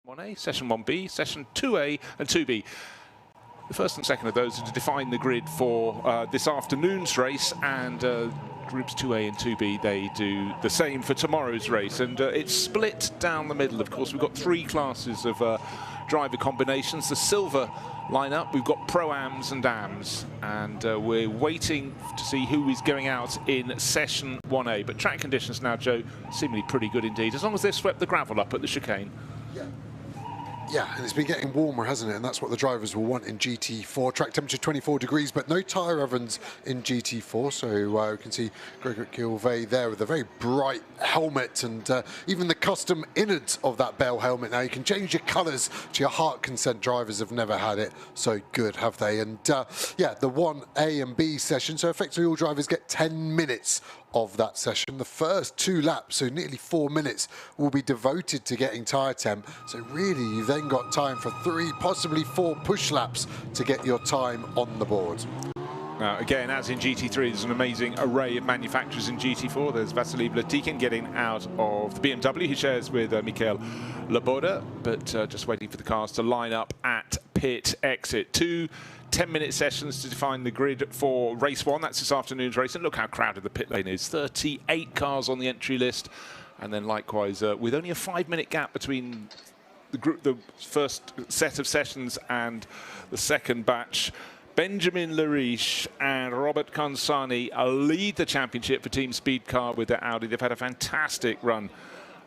1A, Session 1B, Session 2A and 2B. The first and second of those are to define the grid for this afternoon's race, and groups 2A and 2B, they do the same for tomorrow's race, and it's split down the middle. Of course, we've got three classes of driver combinations. The silver lineup, we've got Pro-Ams and Ams, and we're waiting to see who is going out in Session 1A. But track conditions now, Joe, seemingly pretty good indeed, as long as they've swept the gravel up at the chicane. Yeah, and it's been getting warmer, hasn't it? And that's what the drivers will want in GT4. Track temperature 24 degrees, but no tyre ovens in GT4. So we can see Gregor Gilvey there with a very bright helmet, and even the custom innards of that Bell helmet. Now you can change your colours to your heart consent. Drivers have never had it so good, have they? And yeah, the 1A and B session. So effectively all drivers get 10 minutes of that session. The first 2 laps, so nearly 4 minutes, will be devoted to getting tyre temp. So really, you've then got time for 3, possibly 4 push laps to get your time on the board. Now, again, as in GT3, there's an amazing array of manufacturers in GT4. There's Vasily Vlatikin getting out of the BMW. He shares with Mikhail Laboda, but just waiting for the cars to line up at pit exit. 2 10-minute sessions to define the grid for race 1. That's this afternoon's race, and look how crowded the pit lane is. 38 cars on the entry list, and then likewise with only a 5-minute gap between the first set of sessions and the second batch. Benjamin Lariche and Robert Consani lead the championship for Team Speed Car with their Audi. They've had a fantastic run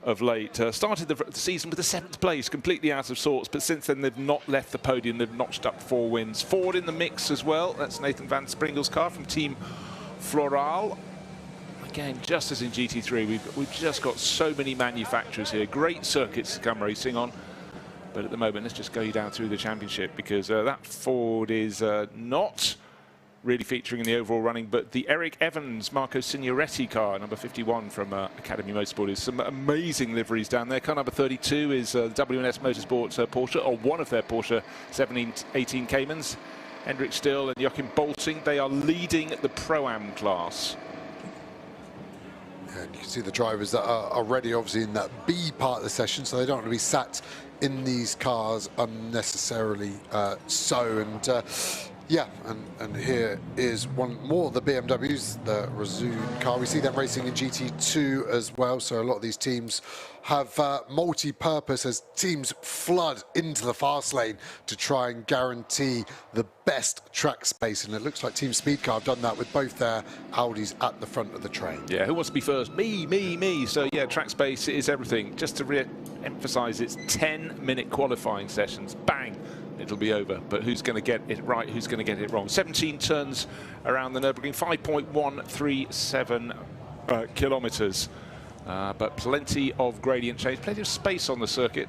of late. Started the season with the 7th place, completely out of sorts, but since then they've not left the podium. They've notched up 4 wins. Ford in the mix as well. That's Nathan Van Springel's car from Team Floral. Again, just as in GT3, we've just got so many manufacturers here. Great circuits to come racing on. But at the moment, let's just go down through the championship, because that Ford is not really featuring in the overall running, but the Eric Evans, Marco Signoretti car, number 51 from Academy Motorsport, is some amazing liveries down there. Car number 32 is WNS Motorsport Porsche, or one of their Porsche 718 Caymans. Hendrik Still and Joachim Bolting, they are leading the Pro-Am class. And you can see the drivers that are already obviously in that B part of the session, so they don't want to be sat in these cars unnecessarily and yeah, and here is one more of the BMWs, the Razzoon car. We see them racing in GT2 as well, so a lot of these teams have multi-purpose as teams flood into the fast lane to try and guarantee the best track space, and it looks like Team Speed Car have done that with both their Audis at the front of the train. Yeah, who wants to be first? Me. So yeah, track space is everything. Just to re-emphasize, it's 10-minute qualifying sessions. Bang! It'll be over, but who's going to get it right, who's going to get it wrong? 17 turns around the Nürburgring, 5.137 kilometers, but plenty of gradient change, plenty of space on the circuit,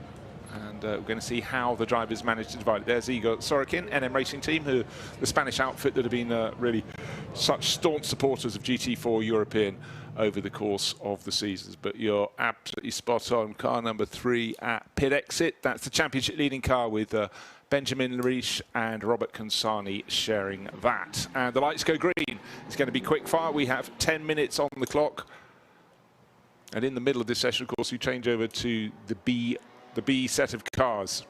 and we're going to see how the drivers manage to divide it. There's Igor Sorokin, NM Racing Team, who the Spanish outfit that have been really such staunch supporters of GT4 European over the course of the seasons. But you're absolutely spot on. Car number 3 at pit exit. That's the championship leading car with Benjamin Lariche and Robert Consani sharing that. And the lights go green. It's going to be quick fire. We have 10 minutes on the clock. And in the middle of this session, of course, we change over to the B set of cars.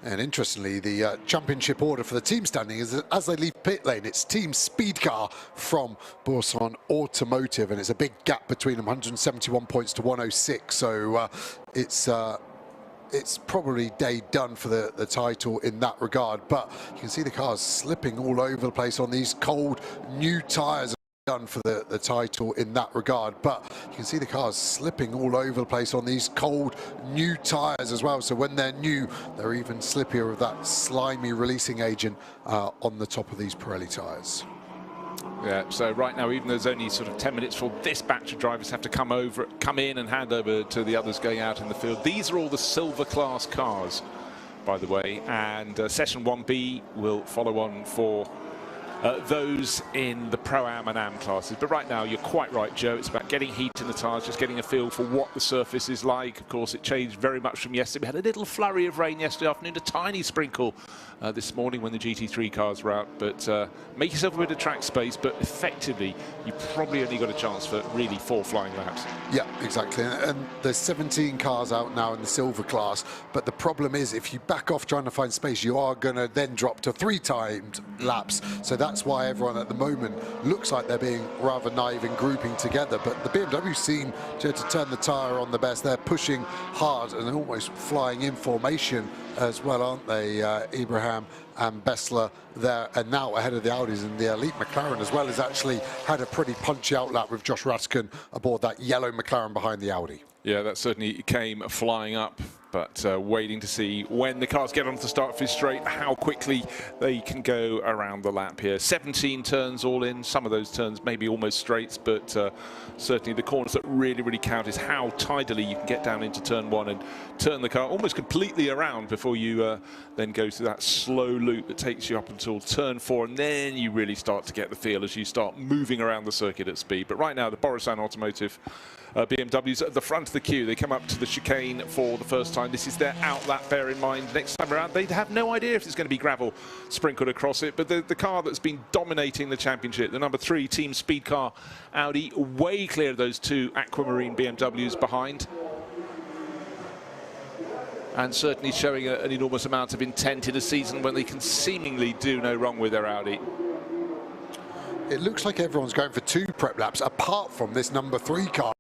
And interestingly, the championship order for the team standing is that as they leave pit lane, it's Team Speed Car from Bourson Automotive, and it's a big gap between them, 171 points to 106. So it's probably day done for the title in that regard. But you can see the cars slipping all over the place on these cold new tyres. Done for the title in that regard, but you can see the cars slipping all over the place on these cold new tyres as well. So when they're new, they're even slippier with that slimy releasing agent on the top of these Pirelli tyres. Yeah, so right now, even though there's only sort of 10 minutes for this batch of drivers have to come in and hand over to the others going out in the field. These are all the silver class cars, by the way, and session 1B will follow on for those in the Pro-Am and Am classes. But right now, you're quite right, Joe. It's about getting heat in the tyres, just getting a feel for what the surface is like. Of course, it changed very much from yesterday. We had a little flurry of rain yesterday afternoon, a tiny sprinkle this morning when the GT3 cars were out. But make yourself a bit of track space, but effectively, you probably only got a chance for really 4 flying laps. Yeah, exactly. And there's 17 cars out now in the silver class, but the problem is if you back off trying to find space, you are going to then drop to 3 timed laps. So that's why everyone at the moment looks like they're being rather naive in grouping together. But the BMW seem to turn the tyre on the best. They're pushing hard and almost flying in formation as well, aren't they? Ibrahim and Bessler there, and now ahead of the Audis, and the elite McLaren as well has actually had a pretty punchy outlap with Josh Raskin aboard that yellow McLaren behind the Audi. Yeah, that certainly came flying up, but waiting to see when the cars get onto the start finish straight, how quickly they can go around the lap here. 17 turns all in, some of those turns maybe almost straights, but certainly the corners that really count is how tidily you can get down into turn 1 and turn the car almost completely around before you then go through that slow loop that takes you up until turn 4, and then you really start to get the feel as you start moving around the circuit at speed. But right now, the Borusan Automotive BMWs at the front of the queue. They come up to the chicane for the first time. This is their outlap, bear in mind. Next time around, they'd have no idea if there's going to be gravel sprinkled across it. But the car that's been dominating the championship, the number 3 team speed car Audi, way clear of those 2 aquamarine BMWs behind. And certainly showing an enormous amount of intent in a season when they can seemingly do no wrong with their Audi. It looks like everyone's going for 2 prep laps, apart from this number 3 car.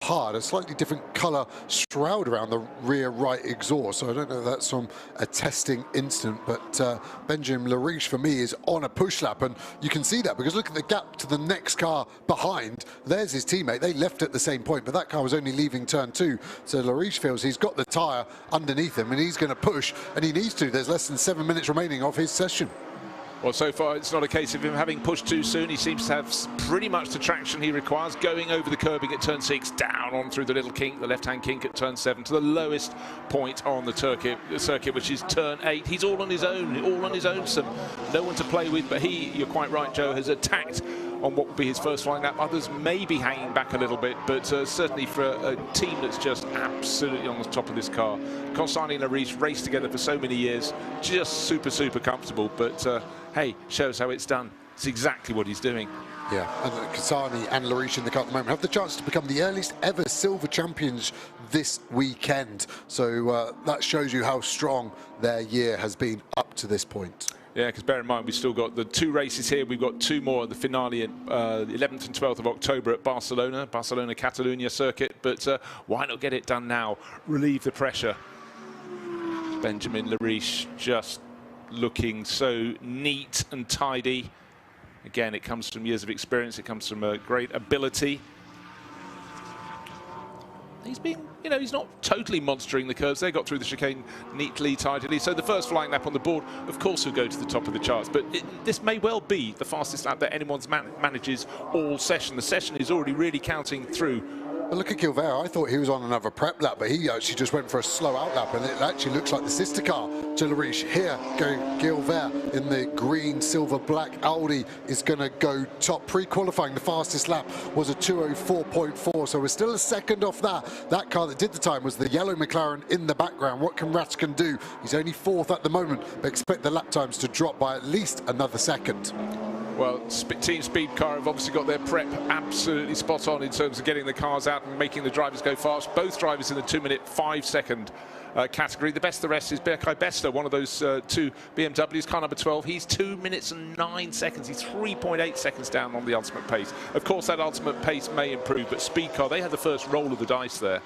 Hard, a slightly different colour shroud around the rear right exhaust, so I don't know if that's from a testing instant, but Benjamin Lariche for me is on a push lap, and you can see that because look at the gap to the next car behind. There's his teammate. They left at the same point, but that car was only leaving turn 2, so Lariche feels he's got the tyre underneath him and he's going to push, and he needs to. There's less than 7 minutes remaining of his session. Well, so far it's not a case of him having pushed too soon. He seems to have pretty much the traction he requires, going over the curbing at turn 6, down on through the little kink, the left-hand kink at turn 7, to the lowest point on the circuit, which is turn 8. He's all on his own, some no one to play with, but he, you're quite right, Joe, has attacked on what will be his first flying lap. Others may be hanging back a little bit, but certainly for a team that's just absolutely on the top of this car. Consani and Lariche raced together for so many years, just super comfortable, but hey, shows how it's done. It's exactly what he's doing. Yeah, and Kasani and Lariche in the car at the moment have the chance to become the earliest ever silver champions this weekend. So that shows you how strong their year has been up to this point. Yeah, because bear in mind, we've still got the 2 races here. We've got 2 more, the finale at the 11th and 12th of October at Barcelona Catalunya circuit. But why not get it done now? Relieve the pressure. Benjamin Lariche just looking so neat and tidy. Again, it comes from years of experience. It comes from a great ability. He's been, you know, he's not totally monstering the curves. They got through the chicane neatly, tidily. So the first flying lap on the board, of course, will go to the top of the charts. But this may well be the fastest lap that anyone's manages all session. The session is already really counting through. But look at Gilbert. I thought he was on another prep lap, but he actually just went for a slow out lap, and it actually looks like the sister car to Lariche. Here, going Gilbert in the green, silver, black Audi is going to go top. Pre-qualifying, the fastest lap was a 2:04.4, so we're still a second off that. That car that did the time was the yellow McLaren in the background. What can Raskin do? He's only 4th at the moment, but expect the lap times to drop by at least another second. Well, Team Speed Car have obviously got their prep absolutely spot on in terms of getting the cars out and making the drivers go fast. Both drivers in the 2-minute 5-second category. The best of the rest is Berkay Bester, one of those 2 BMWs, car number 12. He's 2 minutes and 9 seconds. He's 3.8 seconds down on the ultimate pace. Of course, that ultimate pace may improve, but Speed Car, they had the first roll of the dice there.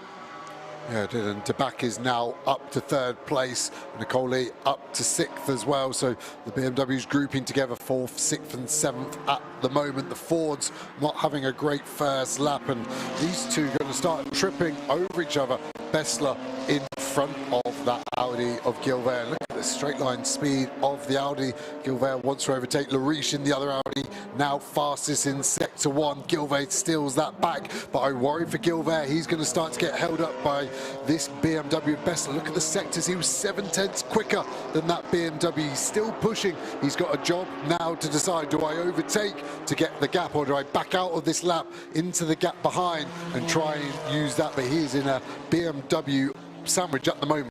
Yeah, it did, and Tabak is now up to 3rd place, Nicole up to 6th as well, so the BMW's grouping together 4th, 6th and 7th at the moment. The Fords not having a great first lap, and these two are going to start tripping over each other. Bessler in front of that Audi of Gilbert. Look at the the straight line speed of the Audi. Gilbert wants to overtake Lariche in the other Audi, now fastest in sector 1. Gilbert steals that back, but I worry for Gilbert. He's going to start to get held up by this BMW Bessler. Look at the sectors. He was 7/10 quicker than that BMW. He's still pushing. He's got a job now to decide, do I overtake to get the gap, or do I back out of this lap into the gap behind and try and use that? But he is in a BMW sandwich at the moment.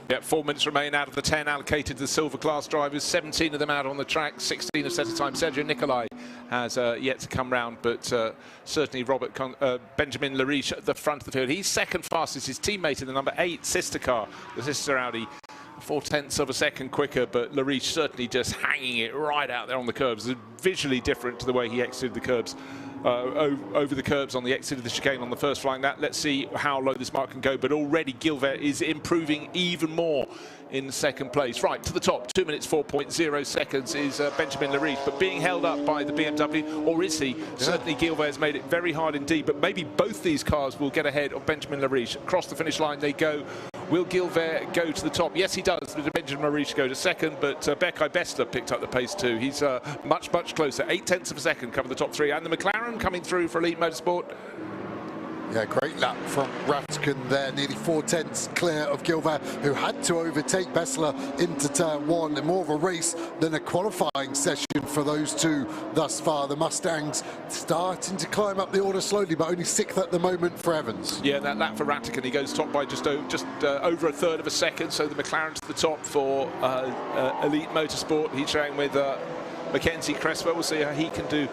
Yeah, 4 minutes remain out of the 10 allocated to the silver class drivers. 17 of them out on the track, 16 have set a time. Sergio Nicolai has yet to come round, but certainly Benjamin Lariche at the front of the field. He's second fastest. His teammate in the number 8 sister car, the sister Audi, 0.4 of a second quicker, but Lariche certainly just hanging it right out there on the curbs. It's visually different to the way he exited the curbs. Over the curbs on the exit of the chicane on the first flying lap. Let's see how low this mark can go, but already Gilbert is improving even more in second place. Right to the top, 2 minutes 4.0 seconds is Benjamin Lariche, but being held up by the BMW, or is he? Yeah. Certainly Gilbert has made it very hard indeed, but maybe both these cars will get ahead of Benjamin Lariche. Across the finish line they go. Will Gilbert go to the top? Yes, he does. Benjamin Lariche go to second, but Berkay Bessler picked up the pace too. He's much closer. 0.8 of a second cover the top 3, and the McLaren coming through for Elite Motorsport. Yeah, great lap from Ratkin there, nearly 0.4 clear of Gilbert, who had to overtake Bessler into turn 1. And more of a race than a qualifying session for those two thus far. The Mustangs starting to climb up the order slowly, but only 6th at the moment for Evans. Yeah, that lap for Ratkin, he goes top by just over 1/3 of a second. So the McLaren to the top for Elite Motorsport. He's showing with Mackenzie Creswell. We'll see how he can do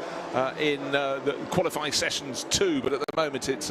in the qualifying sessions too, but at the moment it's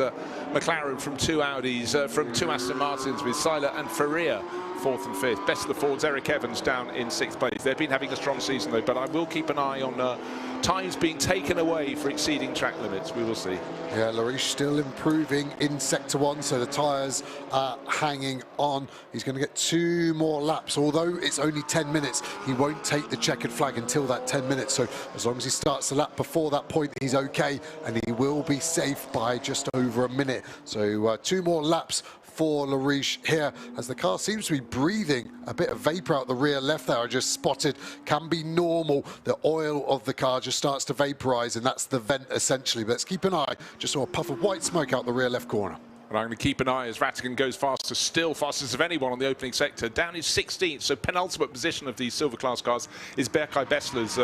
McLaren from 2 Audis, from 2 Aston Martins with Seiler and Ferrier 4th and 5th. Best of the Fords, Eric Evans down in 6th place. They've been having a strong season though, but I will keep an eye on times being taken away for exceeding track limits. We will see. Yeah, Lariche still improving in sector 1, so the tyres are hanging on. He's going to get 2 more laps, although it's only 10 minutes. He won't take the checkered flag until that 10 minutes, so as long as he starts the lap before that point, he's okay, and he will be safe by just over a minute. So 2 more laps for Lariche here, as the car seems to be breathing a bit of vapour out the rear left there. I just spotted, can be normal. The oil of the car just starts to vaporise, and that's the vent essentially. But let's keep an eye. Just saw a puff of white smoke out the rear left corner. And I'm going to keep an eye as Rattigan goes faster, still fastest of anyone on the opening sector, down his 16th, so penultimate position of these silver class cars is Berkay Bessler's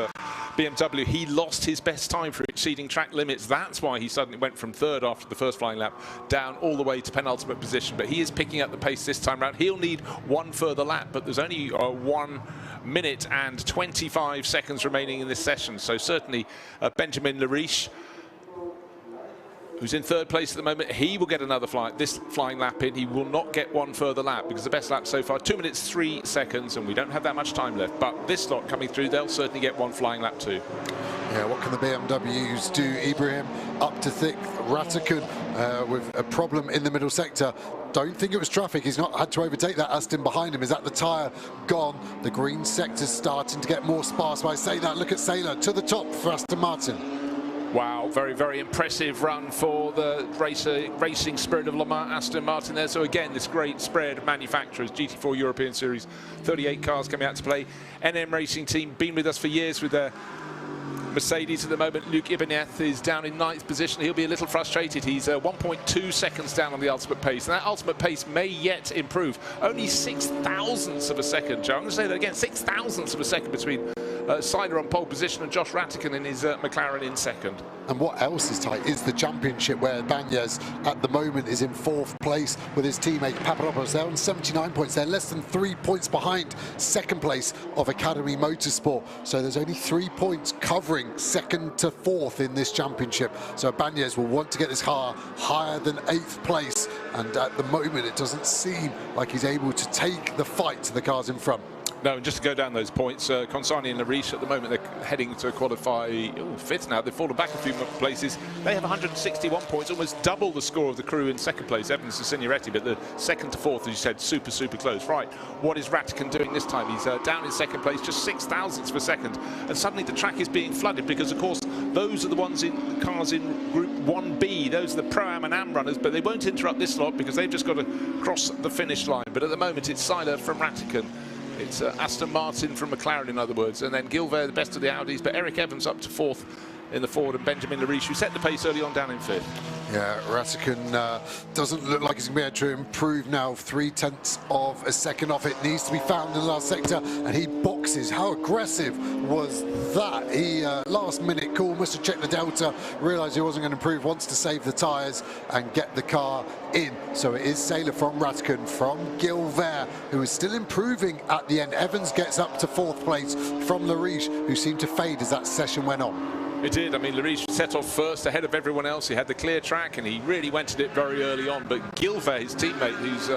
BMW. He lost his best time for exceeding track limits. That's why he suddenly went from 3rd after the first flying lap down all the way to penultimate position, but he is picking up the pace this time around. He'll need 1 further lap, but there's only 1 minute and 25 seconds remaining in this session, so certainly Benjamin Lariche, who's in 3rd place at the moment, he will get another flying lap in. He will not get 1 further lap, because the best lap so far, 2 minutes 3 seconds, and we don't have that much time left. But this lot coming through, they'll certainly get 1 flying lap too. Yeah, what can the BMWs do? Ibrahim up to thick, Rattigan with a problem in the middle sector. Don't think it was traffic. He's not had to overtake that Aston behind him. Is that the tyre gone? The green sector's starting to get more sparse. But I say that, look at Sailor to the top for Aston Martin. Wow, very impressive run for the racing spirit of Le Mans Aston Martin there. So again, this great spread of manufacturers, GT4 European Series, 38 cars coming out to play. NM Racing Team, been with us for years with their Mercedes at the moment. Luc Ibanez is down in 9th position. He'll be a little frustrated. He's 1.2 seconds down on the ultimate pace, and that ultimate pace may yet improve. Only 6,000ths of a second, Joe. I'm going to say that again, 6,000ths of a second between Seiler on pole position and Josh Rattigan in his McLaren in 2nd. And what else is tight is the championship, where Banyas at the moment is in 4th place with his teammate Papadopoulos. They're on 79 points. They're less than 3 points behind 2nd place of Academy Motorsport. So there's only 3 points covering 2nd to 4th in this championship. So Banyas will want to get this car higher than 8th place. And at the moment, it doesn't seem like he's able to take the fight to the cars in front. No, and just to go down those points, Consani and Lariche at the moment, they're heading to qualify 5th now. They've fallen back a few places. They have 161 points, almost double the score of the crew in 2nd place, Evans and Signoretti, but the 2nd to 4th, as you said, super close. Right, what is Rattigan doing this time? He's down in 2nd place, just 6,000ths of a second, and suddenly the track is being flooded, because, of course, those are the ones in cars in Group 1B. Those are the Pro-Am and Am runners, but they won't interrupt this lot because they've just got to cross the finish line. But at the moment, it's Seiler from Rattigan It's Aston Martin from McLaren, in other words, and then Gilver, the best of the Audis, but Eric Evans up to 4th in the Ford, and Benjamin Lariche, who set the pace early on, down in 5th. Yeah, Ratikkonen doesn't look like he's going to be able to improve now. 0.3 of a second off. It needs to be found in the last sector, and he boxes. How aggressive was that? He, last minute call, must have checked the delta, realised he wasn't going to improve, wants to save the tyres and get the car in. So it is Sailor from Ratikkonen, from Gilver, who is still improving at the end. Evans gets up to 4th place from Lariche, who seemed to fade as that session went on. It did. I mean, Lariche set off first ahead of everyone else. He had the clear track and he really went at it very early on. But Gilver, his teammate, who's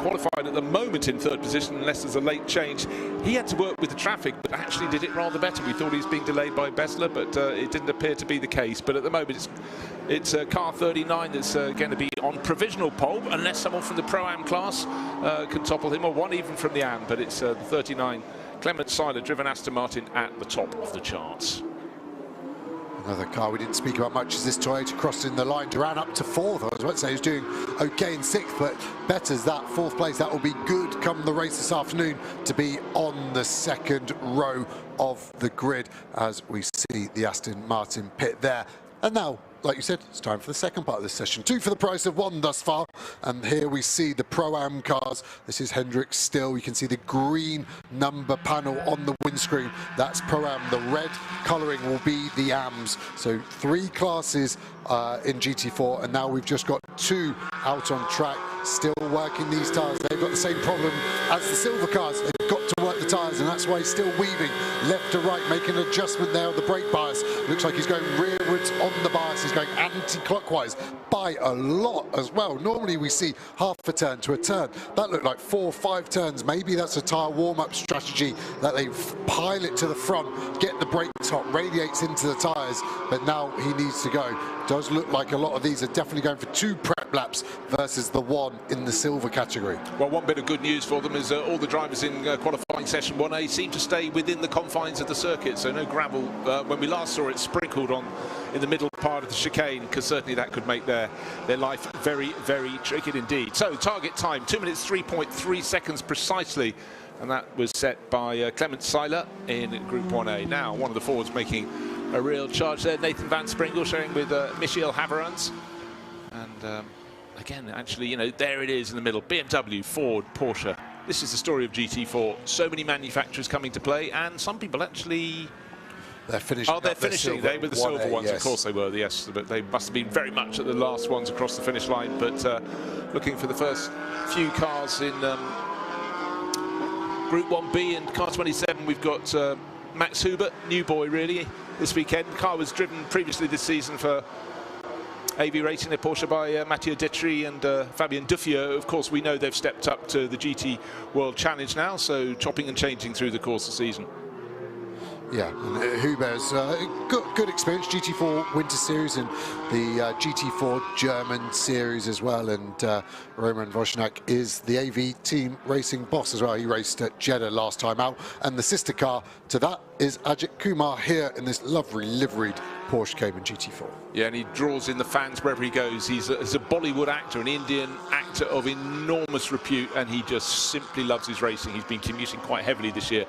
qualified at the moment in 3rd position, unless there's a late change, he had to work with the traffic, but actually did it rather better. We thought he was being delayed by Bessler, but it didn't appear to be the case. But at the moment, it's car 39 that's going to be on provisional pole, unless someone from the Pro-Am class can topple him, or one even from the Am. But it's the 39, Clement Seiler, driven Aston Martin, at the top of the charts. Another car we didn't speak about much is this Toyota crossing the line. Duran up to 4th. I was about to say he was doing okay in 6th, but betters that 4th place. That will be good come the race this afternoon to be on the 2nd row of the grid as we see the Aston Martin pit there. And now, like you said, it's time for the second part of this session. 2 for the price of 1 thus far. And here we see the Pro-Am cars. This is Hendrick still. You can see the green number panel on the windscreen. That's Pro-Am. The red colouring will be the AMs. So 3 classes in GT4, and now we've just got 2 out on track, still working these tyres. They've got the same problem as the silver cars. They've got to work the tyres, and that's why he's still weaving left to right, making an adjustment there on the brake bias. Looks like he's going rearwards on the bias. He's going anti-clockwise by a lot as well. Normally we see half a turn to a turn. That looked like 4 or 5 turns. Maybe that's a tyre warm-up strategy that they pile it to the front, get the brake top, radiates into the tyres, but now he needs to go. Does look like a lot of these are definitely going for 2 prep laps versus the 1 in the silver category. Well, one bit of good news for them is all the drivers in qualifying session 1A seem to stay within the confines of the circuit, so no gravel. When we last saw it sprinkled on in the middle part of the chicane, because certainly that could make their life very, very tricky indeed. So target time, 2 minutes 3.3 seconds precisely, and that was set by Clement Seiler in Group 1A. Now one of the Fords making a real charge there. Nathan Van Springle sharing with Michiel Haverans. And again, actually, you know, there it is in the middle. BMW, Ford, Porsche. This is the story of GT4. So many manufacturers coming to play, and some people actually... They're finishing. Oh, they're finishing. They were the silver ones, yes. Of course they were, yes. But they must have been very much at the last ones across the finish line. But looking for the first few cars in Group 1B and car 27, we've got Max Hubert, new boy really, this weekend. The car was driven previously this season for AV Racing, a Porsche by Mathieu Detry and Fabien Duffieux. Of course, we know they've stepped up to the GT World Challenge now, so chopping and changing through the course of the season. Yeah, and Hubert's good experience, GT4 Winter Series and the GT4 German Series as well, and Roman Wozniak is the AV team racing boss as well. He raced at Jeddah last time out, and the sister car to that is Ajith Kumar here in this lovely liveried Porsche Cayman GT4. Yeah, and he draws in the fans wherever he goes. He's a Bollywood actor, an Indian actor of enormous repute, and he just simply loves his racing. He's been commuting quite heavily this year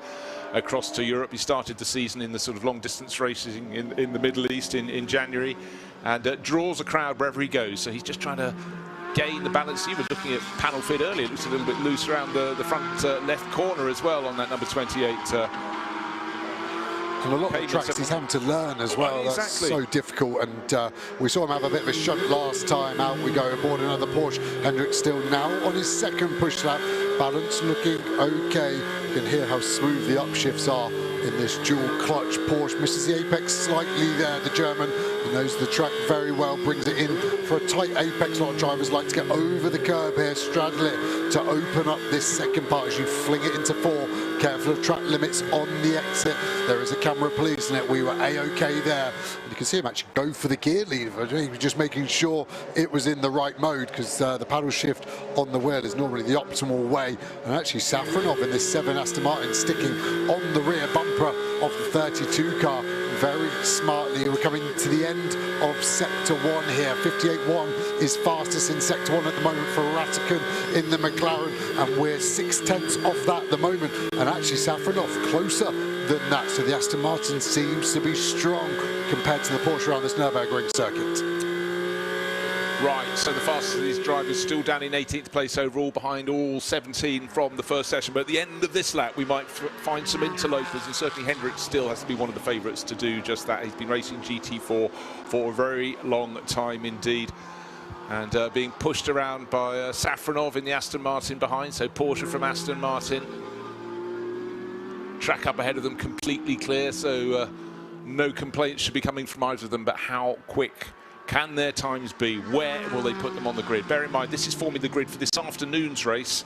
across to Europe. He started the season in the sort of long distance racing in the Middle East in January, and draws a crowd wherever he goes. So he's just trying to gain the balance. You were looking at panel fit earlier. It looks a little bit loose around the front left corner as well on that number 28. And a lot of the tracks he's having to learn as well. Exactly. That's so difficult, and we saw him have a bit of a shunt last time out. We go aboard another Porsche. Hendrick still now on his second push lap. Balance looking okay. You can hear how smooth the upshifts are in this dual clutch Porsche. Misses the apex slightly there, the German. He knows the track very well, brings it in for a tight apex. A lot of drivers like to get over the curb here, straddle it to open up this second part as you fling it into 4. Careful of track limits on the exit. There is a camera policing it. We were A-OK there. And you can see him actually go for the gear lever. He was just making sure it was in the right mode, because the paddle shift on the wheel is normally the optimal way. And actually Safronov in this 7 Aston Martin sticking on the rear bumper of the 32 car very smartly. We're coming to the end of sector 1 here. 58.1 is fastest in Sector 1 at the moment for Ratican in the McLaren, and we're 6/10 off that at the moment, and actually Safronov closer than that, so the Aston Martin seems to be strong compared to the Porsche around this Nürburgring circuit. Right, so the fastest of these drivers still down in 18th place overall, behind all 17 from the first session. But at the end of this lap, we might find some interlopers, and certainly Hendrick still has to be one of the favourites to do just that. He's been racing GT4 for a very long time indeed, and being pushed around by Safronov in the Aston Martin behind. So Porsche from Aston Martin. Track up ahead of them completely clear, so no complaints should be coming from either of them, but how quick can their times be? Where will they put them on the grid? Bear in mind, this is forming the grid for this afternoon's race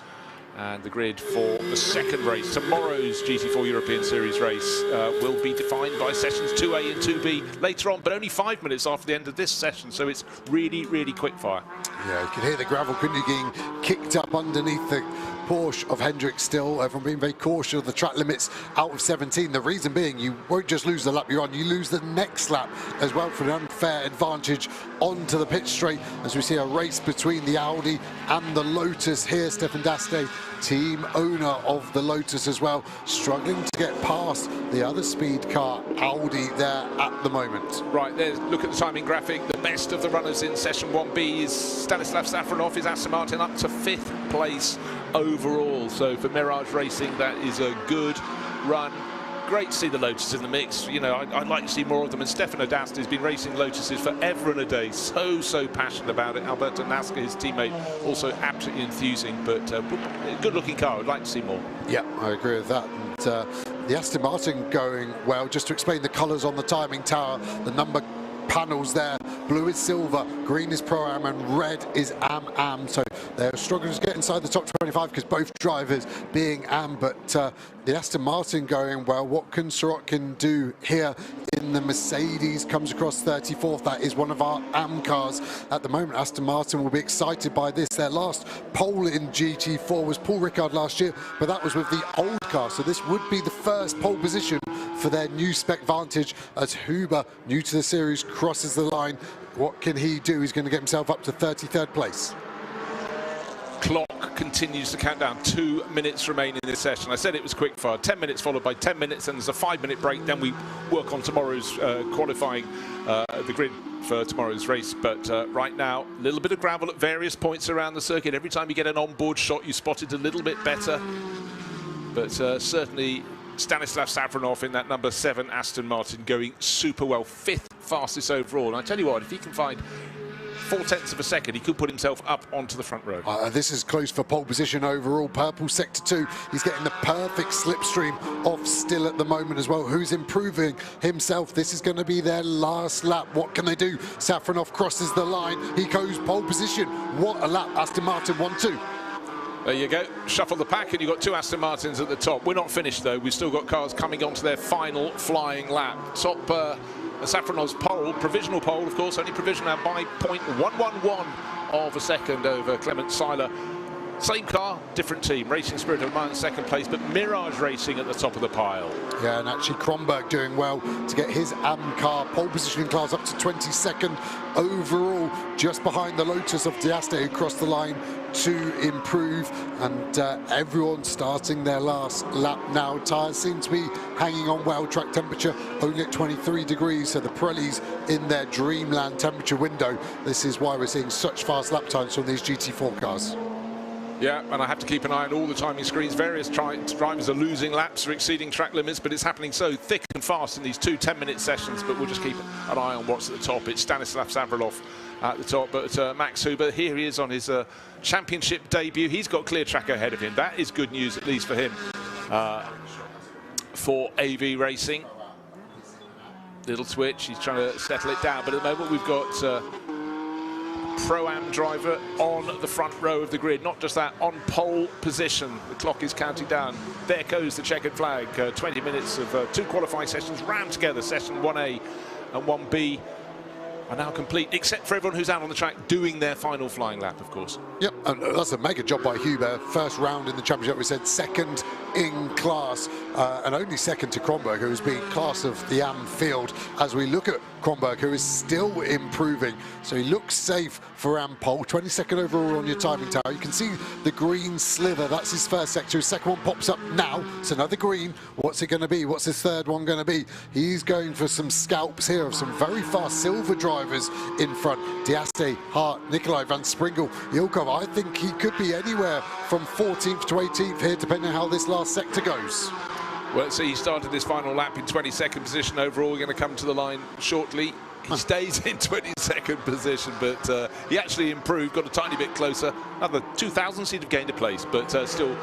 and the grid for the second race. Tomorrow's GT4 European Series race will be defined by sessions 2A and 2B later on, but only 5 minutes after the end of this session, so it's really, really quick fire. Yeah, you can hear the gravel getting kicked up underneath the Porsche of Hendrick still. Everyone being very cautious of the track limits out of 17. The reason being, you won't just lose the lap you're on, you lose the next lap as well for an unfair advantage onto the pit straight, as we see a race between the Audi and the Lotus here. Stefan Daste, team owner of the Lotus as well, struggling to get past the other speed car Audi there at the moment. Right, there's look at the timing graphic. The best of the runners in session 1B is Stanislav Safronov, is Aston Martin, up to 5th place overall. So for Mirage Racing, that is a good run. Great to see the Lotus in the mix. You know, I'd like to see more of them. And Stefano Dast has been racing Lotuses forever and a day. So passionate about it. Alberto Nasca, his teammate, also absolutely enthusing. But good-looking car. I'd like to see more. Yeah, I agree with that. And the Aston Martin going well. Just to explain the colours on the timing tower, the number panels there. Blue is silver, green is Pro-Am, and red is Am. So they're struggling to get inside the top 25 because both drivers being Am, but the Aston Martin going well. What can Sorokin do here in the Mercedes? Comes across 34th. That is one of our Am cars at the moment. Aston Martin will be excited by this. Their last pole in GT4 was Paul Ricard last year, but that was with the old car. So this would be the first pole position for their new spec Vantage, as Huber, new to the series, crosses the line. What can he do? He's going to get himself up to 33rd place. Clock continues to count down. 2 minutes remain in this session. I said it was quick fire. 10 minutes followed by 10 minutes, and there's a 5-minute break. Then we work on tomorrow's qualifying, the grid for tomorrow's race. But right now, a little bit of gravel at various points around the circuit. Every time you get an onboard shot, you spot it a little bit better. But certainly Stanislav Safronov in that number 7 Aston Martin going super well. 5th fastest overall. And I tell you what, if he can find 0.4 of a second, he could put himself up onto the front row. This is close for pole position overall. Purple Sector 2. He's getting the perfect slipstream of Still at the moment as well, who's improving himself. This is going to be their last lap. What can they do? Safronov crosses the line. He goes pole position. What a lap. Aston Martin 1-2. There you go. Shuffle the pack, and you've got 2 Aston Martins at the top. We're not finished, though. We've still got cars coming onto their final flying lap. Top Safronov's pole, provisional pole, of course, only provisional by 0.111 of a second over Clement Seiler. Same car, different team. Racing Spirit of Mine in 2nd place, but Mirage Racing at the top of the pile. Yeah, and actually Kronberg doing well to get his Am car pole positioning class up to 22nd overall, just behind the Lotus of Diaste, who crossed the line to improve. And everyone starting their last lap now. Tyres seem to be hanging on well. Track temperature only at 23 degrees, so the Pirelli's in their dreamland temperature window. This is why we're seeing such fast lap times from these GT4 cars. Yeah, and I have to keep an eye on all the timing screens. Various drivers are losing laps or exceeding track limits, but it's happening so thick and fast in these 2 10-minute sessions. But we'll just keep an eye on what's at the top. It's Stanislav Safronov at the top, but Max Huber, here he is on his championship debut. He's got clear track ahead of him. That is good news, at least for him, for AV Racing. Little switch, he's trying to settle it down, but at the moment we've got Pro-Am driver on the front row of the grid. Not just that, on pole position. The clock is counting down. There goes the checkered flag. 20 minutes of 2 qualifying sessions rammed together. Session 1A and 1B are now complete, except for everyone who's out on the track doing their final flying lap, of course. Yep, and that's a mega job by Huber. First round in the championship, we said 2nd in class, and only second to Kronberg, who's been class of the AM field, as we look at Kronberg, who is still improving. So he looks safe for AM pole. 22nd overall on your timing tower. You can see the green slither. That's his first sector. His second one pops up now. It's another green. What's it going to be? What's his third one going to be? He's going for some scalps here of some very fast silver drivers in front. Diaste, Hart, Nikolai Van Springel, Ilkov. I think he could be anywhere from 14th to 18th here, depending on how this last sector goes. Well, so he started this final lap in 22nd position overall. We're going to come to the line shortly. He stays in 22nd position, but he actually improved, got a tiny bit closer. Another 2,000 he'd have gained a place, but still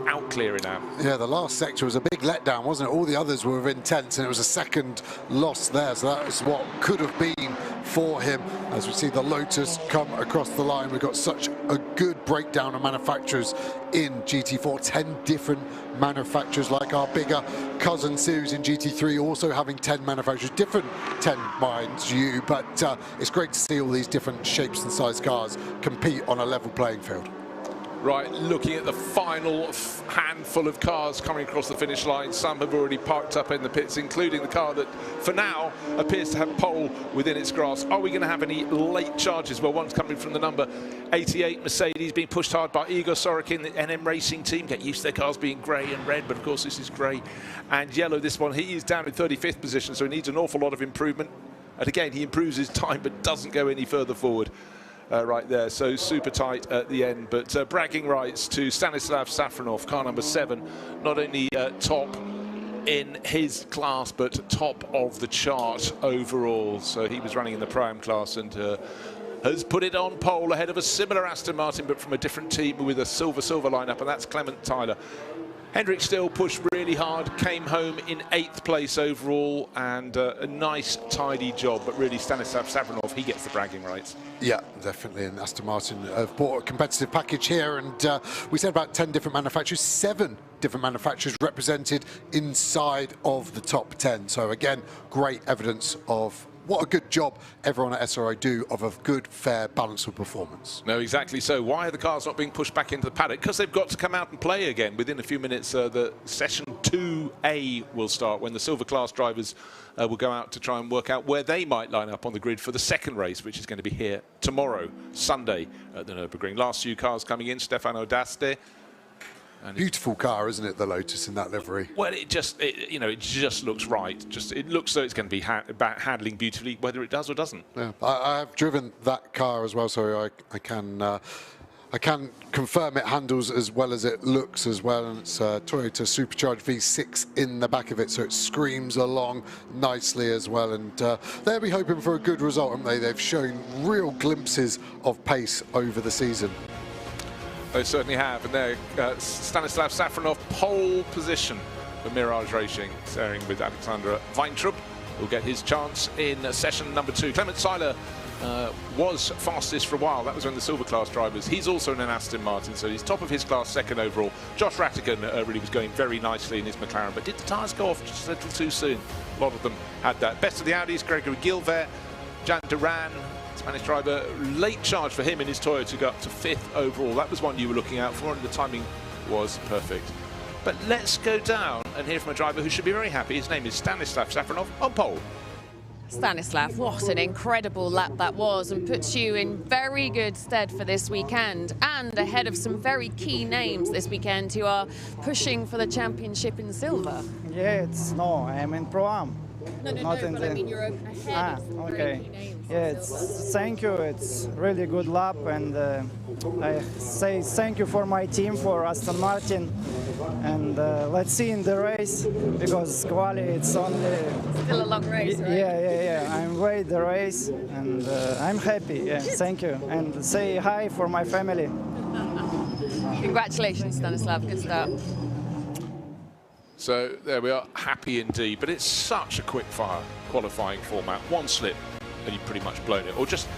out clearing now. Yeah, the last sector was a big letdown, wasn't it? All the others were within tenths, and it was a second loss there. So that was what could have been for him. As we see the Lotus come across the line, we've got such a good breakdown of manufacturers in GT4. 10 different manufacturers, like our bigger cousin series in GT3, also having 10 manufacturers, different 10 mind you, but it's great to see all these different shapes and size cars compete on a level playing field. Right, looking at the final handful of cars coming across the finish line. Some have already parked up in the pits, including the car that, for now, appears to have pole within its grasp. Are we going to have any late charges? Well, one's coming from the number 88 Mercedes, being pushed hard by Igor Sorokin, the NM Racing team. Get used to their cars being grey and red, but of course this is grey and yellow. This one, he is down in 35th position, so he needs an awful lot of improvement. And again, he improves his time, but doesn't go any further forward. Right there, so super tight at the end, but bragging rights to Stanislav Safronov, car number 7, not only top in his class, but top of the chart overall. So he was running in the Pro-Am class and has put it on pole ahead of a similar Aston Martin, but from a different team with a silver lineup, and that's Clement Tyler. Hendrik Still pushed really hard, came home in 8th place overall, and a nice, tidy job. But really, Stanislav Safronov, he gets the bragging rights. Yeah, definitely. And Aston Martin have bought a competitive package here. And we said about 10 different manufacturers, 7 different manufacturers represented inside of the top 10. So again, great evidence of what a good job everyone at SRI do of a good, fair, balanced performance. No, exactly so. Why are the cars not being pushed back into the paddock? Because they've got to come out and play again. Within a few minutes, the session 2A will start, when the silver class drivers will go out to try and work out where they might line up on the grid for the second race, which is going to be here tomorrow, Sunday, at the Nürburgring. Last few cars coming in, Stefano Daste. And beautiful car, isn't it, the Lotus in that livery? Well, it just looks right. It looks so it's going to be handling beautifully, whether it does or doesn't. Yeah, I have driven that car as well, so I can confirm it handles as well as it looks as well, and it's a Toyota supercharged V6 in the back of it, so it screams along nicely as well. And they'll be hoping for a good result, haven't they? They've shown real glimpses of pace over the season. They certainly have, and there, Stanislav Safronov, pole position for Mirage Racing, sharing with Alexander Weintraub, who'll get his chance in session number 2. Clement Tyler was fastest for a while. That was when the silver class drivers. He's also in an Aston Martin, so he's top of his class, 2nd overall. Josh Rattigan really was going very nicely in his McLaren, but did the tyres go off just a little too soon? A lot of them had that. Best of the Audis, Gregory Gilbert, Jan Duran, Spanish driver, late charge for him in his Toyota to go up to 5th overall. That was one you were looking out for, and the timing was perfect. But let's go down and hear from a driver who should be very happy. His name is Stanislav Safronov on pole. Stanislav, what an incredible lap that was, and puts you in very good stead for this weekend, and ahead of some very key names this weekend who are pushing for the championship in silver. Yeah, I'm in Pro-Am. No, but I mean you're ahead of some very key names. Yeah, thank you. It's really good lap, and I say thank you for my team, for Aston Martin, and let's see in the race, because quali it's only still a long race, right? Yeah. I'm wait the race, and I'm happy. Yeah, thank you, and say hi for my family. Congratulations, Stanislav. Good start. So there we are, happy indeed, but it's such a quick-fire qualifying format. One slip and you've pretty much blown it, or just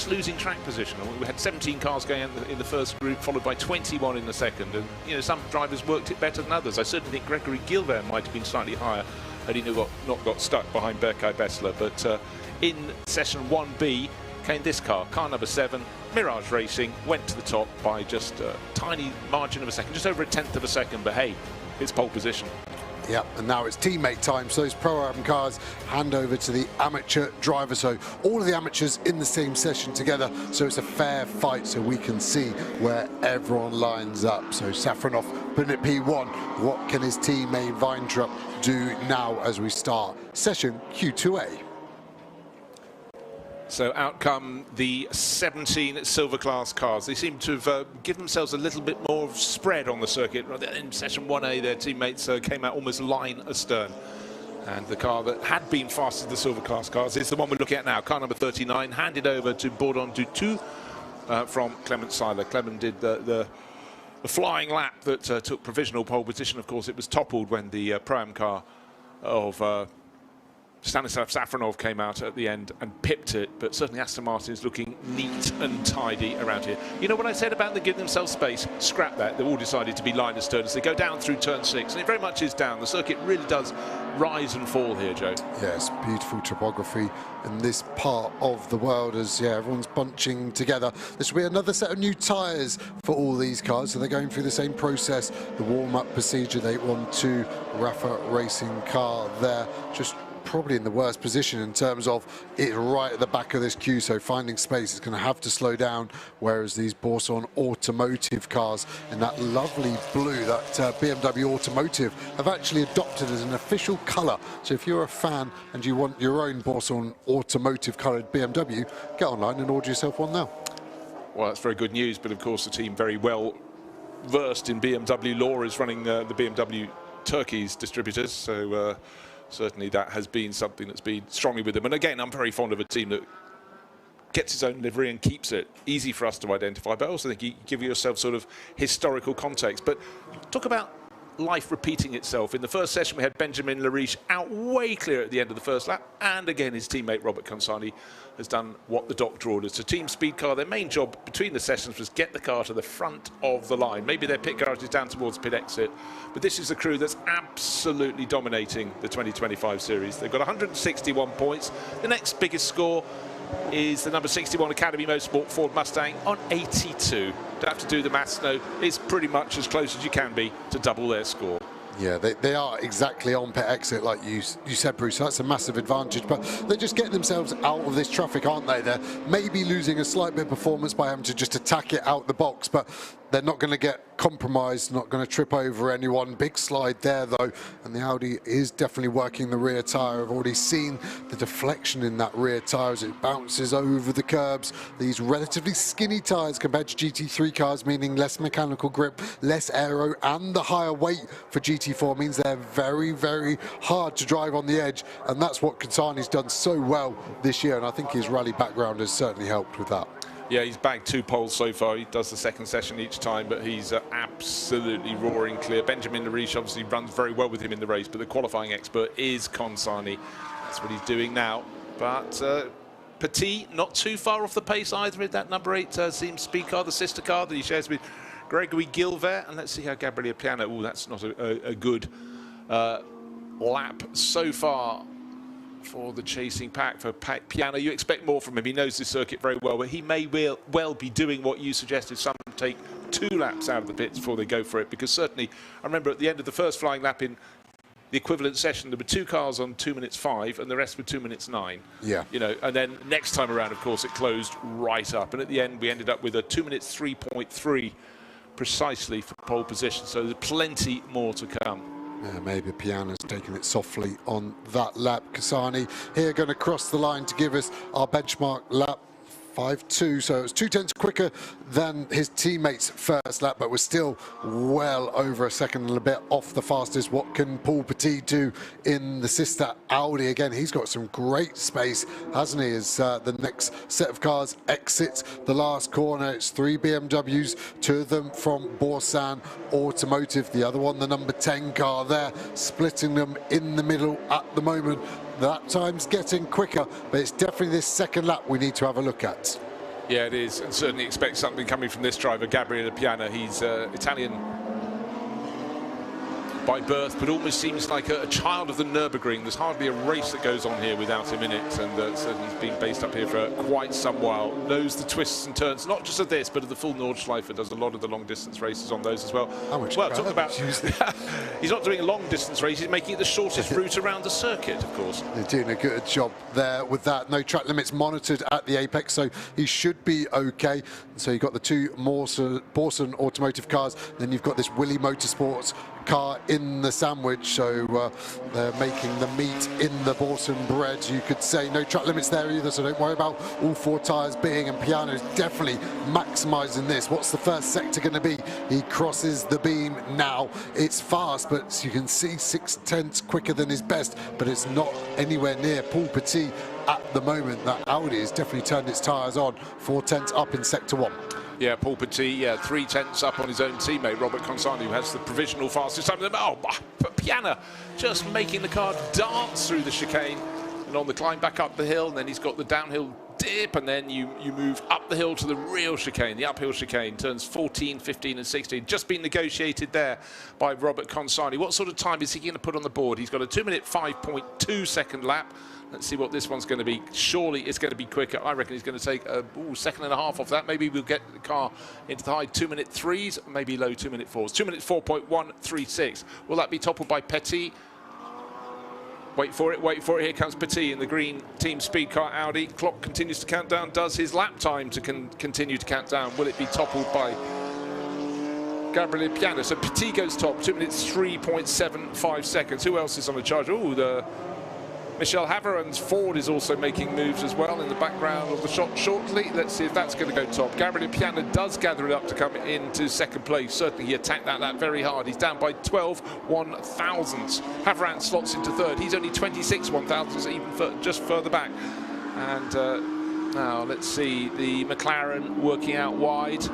losing track position. We had 17 cars going in the first group, followed by 21 in the second, and some drivers worked it better than others. I certainly think Gregory Gilbert might have been slightly higher had he not got stuck behind Berkay Bessler. But in session 1B came this car number 7, Mirage Racing, went to the top by just a tiny margin of a second, just over a tenth of a second. But hey, it's pole position. Yep, and now it's teammate time. So those pro-am cars hand over to the amateur driver. So all of the amateurs in the same session together. So it's a fair fight, so we can see where everyone lines up. So Safronov putting it P1. What can his teammate Weintraub do now as we start session Q2A? So out come the 17 silver class cars. They seem to have given themselves a little bit more spread on the circuit. In session 1A, their teammates came out almost line astern. And the car that had been fastest of the silver class cars is the one we're looking at now, car number 39, handed over to Bourdon Dutou from Clement Seiler. Clement did the flying lap that took provisional pole position. Of course, it was toppled when the Pro-Am car of Stanislav Safronov came out at the end and pipped it, but certainly Aston Martin is looking neat and tidy around here. You know what I said about them giving themselves space? Scrap that. They've all decided to be line astern as they go down through turn 6, and it very much is down. The circuit really does rise and fall here, Joe. Yes, beautiful topography in this part of the world as everyone's bunching together. This will be another set of new tyres for all these cars, so they're going through the same process, the warm-up procedure. They want to RAFA Racing car there, just probably in the worst position in terms of it right at the back of this queue, so finding space is going to have to slow down, whereas these Bourson automotive cars in that lovely blue, that BMW automotive, have actually adopted as an official colour. So if you're a fan and you want your own Bourson automotive coloured BMW, get online and order yourself one now. Well, that's very good news, but of course the team very well versed in BMW law is running the BMW Turkey's distributors, so certainly that has been something that's been strongly with them. And again, I'm very fond of a team that gets its own livery and keeps it easy for us to identify, but I also think you give yourself sort of historical context. But talk about life repeating itself. In the first session, we had Benjamin Lariche out way clear at the end of the first lap, and again, his teammate Robert Consani has done what the doctor orders. So Team Speed Car, their main job between the sessions was get the car to the front of the line. Maybe their pit garage is down towards pit exit, but this is the crew that's absolutely dominating the 2025 series. They've got 161 points. The next biggest score is the number 61 Academy Motorsport Ford Mustang on 82. Don't have to do the maths, no. It's pretty much as close as you can be to double their score. Yeah, they are exactly on pit exit, like you said, Bruce. So that's a massive advantage, but they're just getting themselves out of this traffic, aren't they? They're maybe losing a slight bit of performance by having to just attack it out the box, but they're not going to get compromised, not going to trip over anyone. Big slide there, though, and the Audi is definitely working the rear tyre. I've already seen the deflection in that rear tyre as it bounces over the curbs. These relatively skinny tyres compared to GT3 cars, meaning less mechanical grip, less aero, and the higher weight for GT4 means they're very, very hard to drive on the edge, and that's what Consani's done so well this year, and I think his rally background has certainly helped with that. Yeah, he's bagged 2 poles so far. He does the second session each time, but he's absolutely roaring clear. Benjamin Lariche obviously runs very well with him in the race, but the qualifying expert is Consani. That's what he's doing now. But Petit, not too far off the pace either in that number 8 Team Speed Car, the sister car that he shares with Gregory Gilvert. And let's see how Gabriele Piana, oh, that's not a good lap so far for the chasing pack. For Piana, you expect more from him. He knows this circuit very well, but he may well be doing what you suggested. Some take 2 laps out of the pits before they go for it, because certainly, I remember at the end of the first flying lap in the equivalent session, there were 2 cars on 2 minutes 5, and the rest were 2 minutes 9. Yeah. You know, and then next time around, of course, it closed right up, and at the end, we ended up with a 2 minutes 3.3 precisely for pole position. So there's plenty more to come. Yeah, maybe Piana's taking it softly on that lap. Consani here going to cross the line to give us our benchmark lap. 5.2, so it was 0.2 quicker than his teammates' first lap, but was still well over a second and a bit off the fastest. What can Paul Petit do in the sister Audi? Again, he's got some great space, hasn't he, as the next set of cars exits the last corner. It's 3 BMWs, 2 of them from Boursan Automotive, the other one, the number 10 car there, splitting them in the middle at the moment. That time's getting quicker, but it's definitely this second lap we need to have a look at. Yeah, it is, and certainly expect something coming from this driver, Gabriele Piana. He's Italian by birth, but almost seems like a child of the Nürburgring. There's hardly a race that goes on here without him in it, and so he's been based up here for quite some while. Knows the twists and turns, not just of this, but of the full Nordschleife. Does a lot of the long distance races on those as well. Well, talking about, he's not doing a long distance race, he's making it the shortest route around the circuit, of course. They're doing a good job there with that. No track limits monitored at the apex, so he should be okay. So you've got the two Borson automotive cars, then you've got this Willy Motorsports car in the sandwich, so they're making the meat in the Borson bread, you could say. No track limits there either, so don't worry about all four tyres being, and Piano is definitely maximising this. What's the first sector going to be? He crosses the beam now. It's fast, but you can see 6/10 quicker than his best, but it's not anywhere near Paul Petit at the moment. That Audi has definitely turned its tyres on. 4/10 up in sector 1. Yeah, Paul Petit, 3/10 up on his own teammate, Robert Consani, who has the provisional fastest time. Oh, but Piana just making the car dance through the chicane and on the climb back up the hill, and then he's got the downhill dip, and then you move up the hill to the real chicane, the uphill chicane, turns 14, 15 and 16. Just been negotiated there by Robert Consani. What sort of time is he going to put on the board? He's got a 2-minute 5.2 second lap. Let's see what this one's going to be. Surely it's going to be quicker. I reckon he's going to take a second and a half off that. Maybe we'll get the car into the high 2-minute 3s, maybe low 2-minute 4s. 2 minutes 4.136. Will that be toppled by Petit? Wait for it, wait for it. Here comes Petit in the green team speed car Audi. Clock continues to count down. Does his lap time to continue to count down? Will it be toppled by Gabriele Piano? So Petit goes top, 2 minutes 3.75 seconds. Who else is on the charge? Oh, the Michel Haveran's Ford is also making moves as well in the background of the shot shortly. Let's see if that's going to go top. Gabriele Piano does gather it up to come into second place. Certainly he attacked that very hard. He's down by 12 1,000ths. Haveran slots into third. He's only 26 1,000ths, even just further back. And now let's see the McLaren working out wide.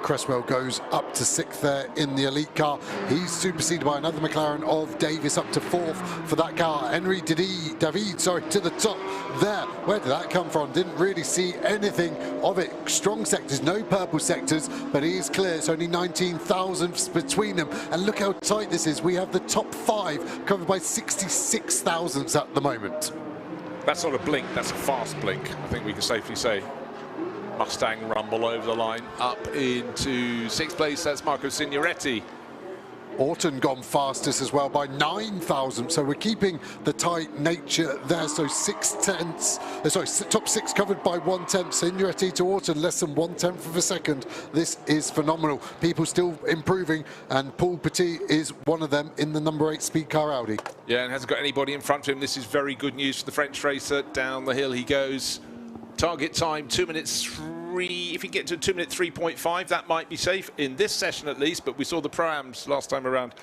Cresswell goes up to 6th there in the elite car. He's superseded by another McLaren of Davis up to 4th for that car. Henry David, to the top there. Where did that come from? Didn't really see anything of it. Strong sectors, no purple sectors, but he is clear. It's only 19 thousandths between them. And look how tight this is. We have the top 5 covered by 66 thousandths at the moment. That's not a blink, that's a fast blink, I think we can safely say. Mustang rumble over the line, up into 6th place. That's Marco Signoretti. Orton gone fastest as well by 9 thousandths. So we're keeping the tight nature there. So 6/10, top 6 covered by 1/10. Signoretti to Orton, less than 1/10 of a second. This is phenomenal. People still improving, and Paul Petit is one of them in the number 8 speed car Audi. Yeah, and hasn't got anybody in front of him. This is very good news for the French racer. Down the hill he goes. Target time 2 minutes 3. If you get to 2 minute 3.5, that might be safe in this session at least. But we saw the Pro-Ams last time around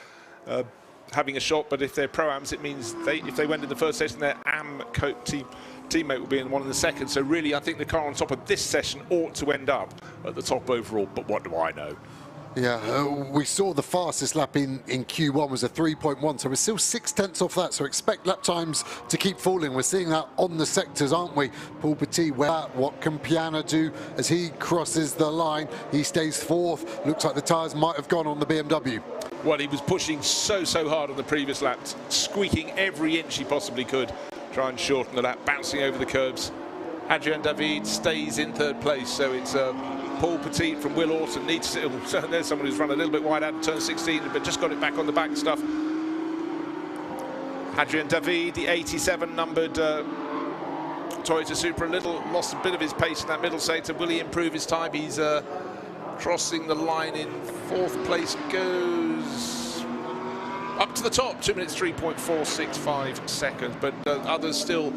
having a shot. But if they're Pro-Ams, it means if they went in the first session, their AM teammate will be in one in the second. So really, I think the car on top of this session ought to end up at the top overall. But what do I know? Yeah, we saw the fastest lap in Q1 was a 3.1, so we're still 6/10 off that, so expect lap times to keep falling. We're seeing that on the sectors, aren't we? Paul Petit, what can Piana do as he crosses the line? He stays 4th. Looks like the tyres might have gone on the BMW. Well, he was pushing so hard on the previous lap, squeaking every inch he possibly could, try and shorten the lap, bouncing over the curbs. Adrien David stays in 3rd place, so it's Paul Petit from Will Orton needs to. There's someone who's run a little bit wide out of turn 16, but just got it back on the back stuff. Adrien David, the 87 numbered Toyota Supra, lost a bit of his pace in that middle sector. Will he improve his time? He's crossing the line in 4th place, goes up to the top, 2 minutes 3.465 seconds, but others still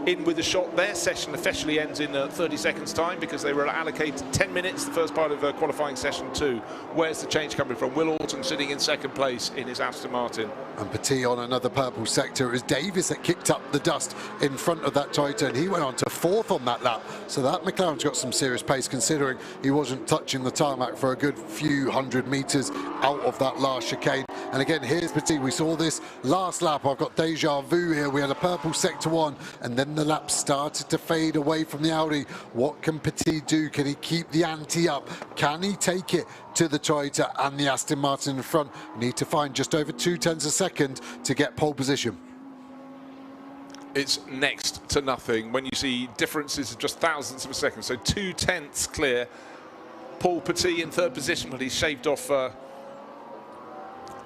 in with the shot. Their session officially ends in 30 seconds time because they were allocated 10 minutes, the first part of qualifying session 2. Where's the change coming from? Will Orton sitting in 2nd place in his Aston Martin. and Petit on another purple sector. It was Davis that kicked up the dust in front of that Toyota, and he went on to 4th on that lap. So that McLaren's got some serious pace, considering he wasn't touching the tarmac for a good few hundred meters out of that last chicane. And again, here's Petit. We saw this last lap. I've got deja vu here. We had a purple sector 1, and then the lap started to fade away from the Audi. What can Petit do? Can he keep the ante up? Can he take it to the Toyota and the Aston Martin in front? We need to find just over 0.2 a second to get pole position. It's next to nothing when you see differences of just thousandths of a second. So 0.2 clear. Paul Petit in 3rd position, but he's shaved off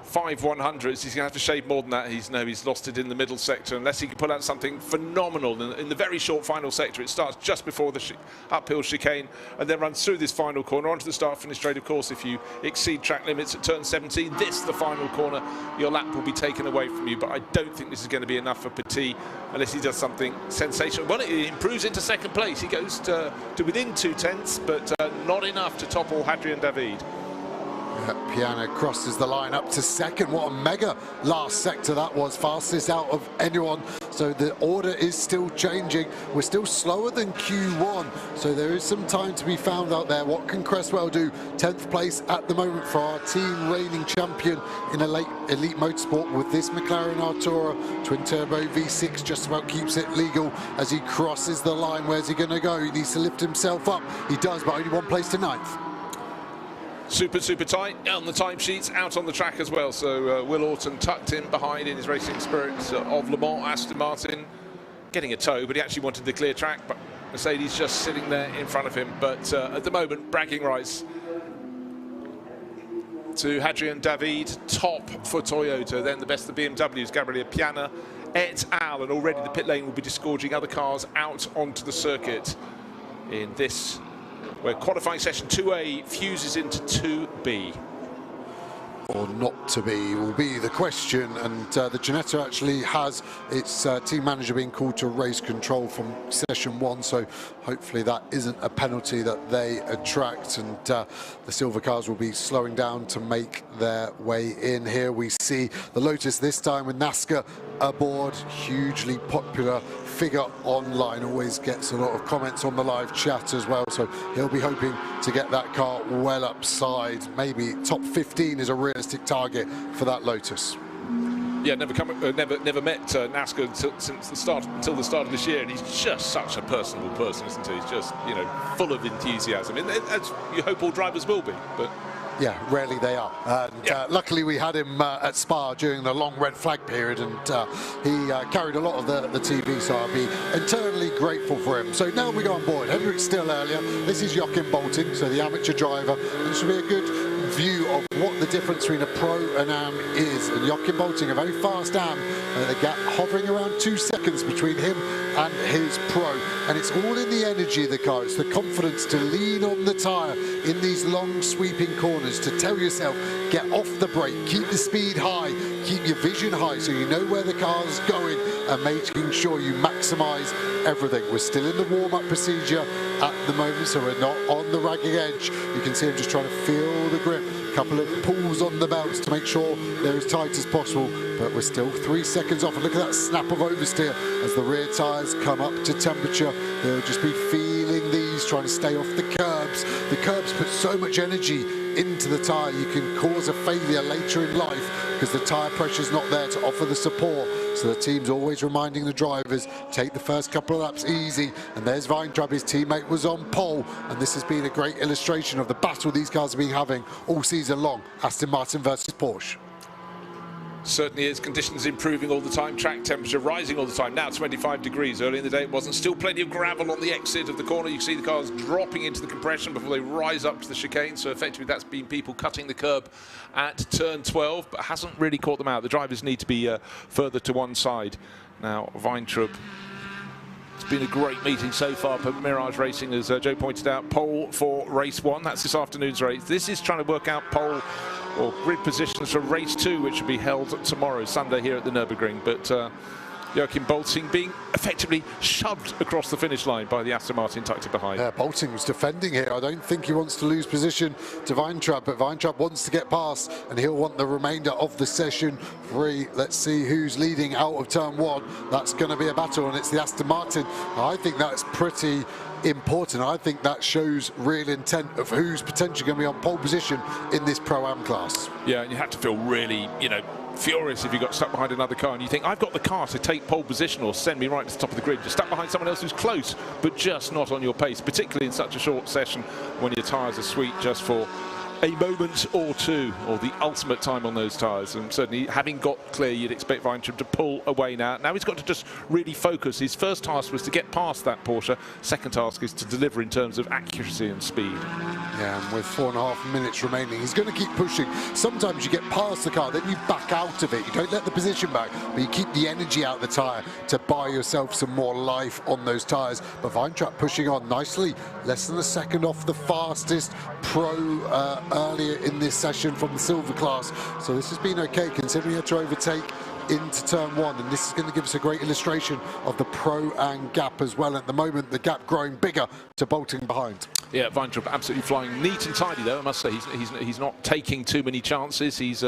5 100s. He's going to have to shave more than that. He's lost it in the middle sector, unless he can pull out something phenomenal in the very short final sector. It starts just before the uphill chicane and then runs through this final corner onto the start-finish straight. Of course, if you exceed track limits at turn 17, this the final corner, your lap will be taken away from you. But I don't think this is going to be enough for Petit unless he does something sensational. Well, he improves into 2nd place. He goes to within 0.2, but not enough to topple Hadrian David. Piana crosses the line up to 2nd. What a mega last sector that was, fastest out of anyone. So the order is still changing. We're still slower than Q1, so there is some time to be found out there. What can Cresswell do? 10th place at the moment for our team reigning champion in elite motorsport with this McLaren Artura twin turbo V6. Just about keeps it legal as he crosses the line. Where's he going to go? He needs to lift himself up. He does, but only 1 place to 9th. Super tight on the timesheets, out on the track as well. So Will Orton tucked in behind in his racing spirit of Le Mans. Aston Martin getting a tow, but he actually wanted the clear track. But Mercedes just sitting there in front of him. But at the moment, bragging rights to Hadrian David, top for Toyota. Then the best of the BMWs, Gabriele Piana et al. And already the pit lane will be disgorging other cars out onto the circuit in this, where qualifying session 2A fuses into 2B. Or not to be will be the question, and the Ginetta actually has its team manager being called to race control from session 1, so hopefully that isn't a penalty that they attract, and the silver cars will be slowing down to make their way in. Here we see the Lotus, this time with NASCAR aboard. Hugely popular figure online, always gets a lot of comments on the live chat as well, so he'll be hoping to get that car well upside. Maybe top 15 is a realistic target for that Lotus. Yeah, never met NASCAR until the start of this year, and he's just such a personable person, isn't he? He's just, you know, full of enthusiasm. And as you hope all drivers will be, but yeah, rarely they are. And luckily we had him at Spa during the long red flag period, and he carried a lot of the TV, so I'll be eternally grateful for him. So now we go on board. Henrik still earlier. This is Joachim Bolting, so the amateur driver. And this will be a good view of what the difference between a pro and AM is. And Joachim Bolting, a very fast AM, the gap hovering around 2 seconds between him and his pro. And it's all in the energy of the car. It's the confidence to lean on the tyre in these long sweeping corners, to tell yourself, get off the brake, keep the speed high, keep your vision high so you know where the car's going, and making sure you maximise everything. We're still in the warm-up procedure at the moment, so we're not on the ragging edge. You can see him just trying to feel the grip. A couple of pulls on the belts to make sure they're as tight as possible, but we're still 3 seconds off. And look at that snap of oversteer as the rear tyres come up to temperature. They'll just be feeling these, trying to stay off the curbs. The curbs put so much energy into the tyre, you can cause a failure later in life because the tyre pressure's not there to offer the support. So the team's always reminding the drivers, take the first couple of laps easy. And there's Weintraub, his teammate was on pole, and this has been a great illustration of the battle these cars have been having all season long. Aston Martin versus Porsche. Certainly is. Conditions improving all the time, track temperature rising all the time. Now 25 degrees. Early in the day it wasn't. Still plenty of gravel on the exit of the corner. You can see the cars dropping into the compression before they rise up to the chicane. So effectively that's been people cutting the curb at turn 12, but hasn't really caught them out. The drivers need to be further to one side. Now Weintraub, it's been a great meeting so far for Mirage Racing, as Joe pointed out. Pole for race 1. That's this afternoon's race. This is trying to work out pole or grid positions for race 2, which will be held tomorrow, Sunday, here at the Nürburgring. But Joachim Bolting being effectively shoved across the finish line by the Aston Martin tucked in behind. Yeah, Bolting was defending here. I don't think he wants to lose position to Weintraub, but Weintraub wants to get past, and he'll want the remainder of the session free. Let's see who's leading out of turn 1. That's going to be a battle, and it's the Aston Martin. I think that's pretty important. I think that shows real intent of who's potentially going to be on pole position in this Pro-Am class. Yeah, and you have to feel really, you know, furious if you got stuck behind another car and you think, I've got the car to take pole position or send me right to the top of the grid. You're stuck behind someone else who's close, but just not on your pace, particularly in such a short session when your tyres are sweet just for a moment or two, or the ultimate time on those tyres. And certainly, having got clear, you'd expect Weintraub to pull away now. Now he's got to just really focus. His first task was to get past that Porsche. Second task is to deliver in terms of accuracy and speed. Yeah, and with 4.5 minutes remaining, he's going to keep pushing. Sometimes you get past the car, then you back out of it. You don't let the position back, but you keep the energy out of the tyre to buy yourself some more life on those tyres. But Weintraub pushing on nicely, less than a second off the fastest Pro earlier in this session from the silver class. So this has been okay, considering he had to overtake into turn 1, and this is going to give us a great illustration of the Pro-Am gap as well. At the moment, the gap growing bigger to Bolting behind. Yeah, Weintraub absolutely flying neat and tidy though, I must say. He's not taking too many chances. He's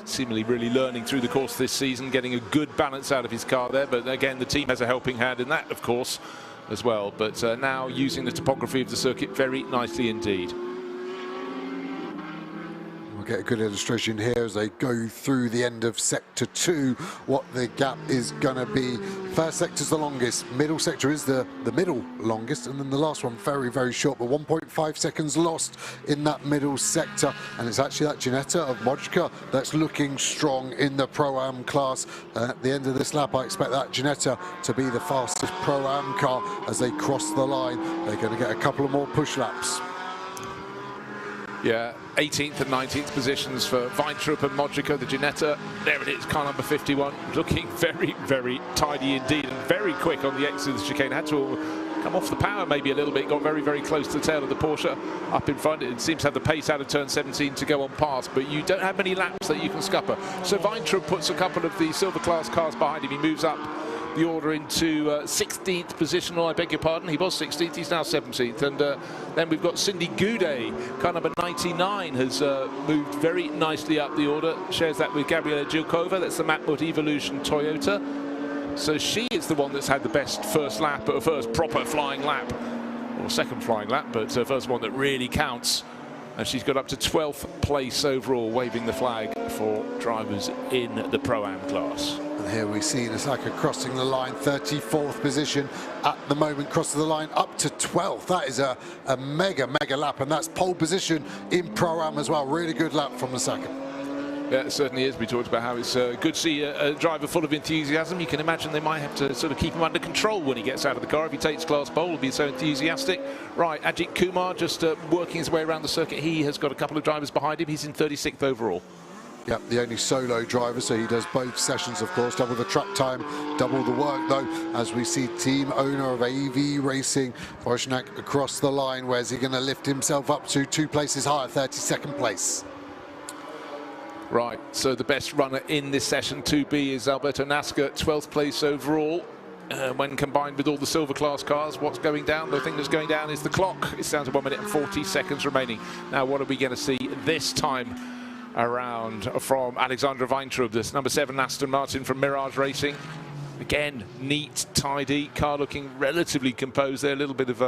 seemingly really learning through the course of this season, getting a good balance out of his car there. But again, the team has a helping hand in that, of course, as well. But now using the topography of the circuit very nicely indeed. We'll get a good illustration here as they go through the end of sector 2, what the gap is going to be. First sector's the longest, middle sector is the middle longest, and then the last one very, very short, but 1.5 seconds lost in that middle sector. And it's actually that Ginetta of Modrica that's looking strong in the Pro-Am class. At the end of this lap, I expect that Ginetta to be the fastest Pro-Am car as they cross the line. They're going to get a couple of more push laps. Yeah, 18th and 19th positions for Weintraub and Modrica, the Ginetta. There it is, car number 51, looking very, very tidy indeed, and very quick on the exit of the chicane. Had to come off the power maybe a little bit, got very, very close to the tail of the Porsche up in front. It seems to have the pace out of turn 17 to go on past, but you don't have many laps that you can scupper. So Weintraub puts a couple of the silver class cars behind him. He moves up the order into 16th position. I beg your pardon, he was 16th, he's now 17th. And then we've got Cindy Goudet, car number 99, has moved very nicely up the order, shares that with Gabriela Gilkova. That's the Matmut Evolution Toyota. So she is the one that's had the best first lap, or first proper flying lap, or second flying lap, but first one that really counts. And she's got up to 12th place overall, waving the flag for drivers in the Pro-Am class. And here we see Nasaka crossing the line, 34th position at the moment, crosses the line up to 12th. That is a mega lap, and that's pole position in Pro-Am as well. Really good lap from Nasaka. Yeah, it certainly is. We talked about how it's good to see a driver full of enthusiasm. You can imagine they might have to sort of keep him under control when he gets out of the car. If he takes class pole, he'll be so enthusiastic. Right, Ajith Kumar just working his way around the circuit. He has got a couple of drivers behind him. He's in 36th overall. Yep, the only solo driver, so he does both sessions, of course. Double the track time, double the work, though, as we see team owner of AV Racing, Wozniak, across the line. Where's he going to lift himself up to? 2 places higher, 32nd place. Right, so the best runner in this session 2B is Alberto Nasca, 12th place overall. When combined with all the silver class cars, what's going down? The thing that's going down is the clock. It's down to 1 minute and 40 seconds remaining. Now, what are we going to see this time around from Alexandra Weintraub, this number 7 Aston Martin from Mirage Racing? Again, neat, tidy, car looking relatively composed there. A little bit of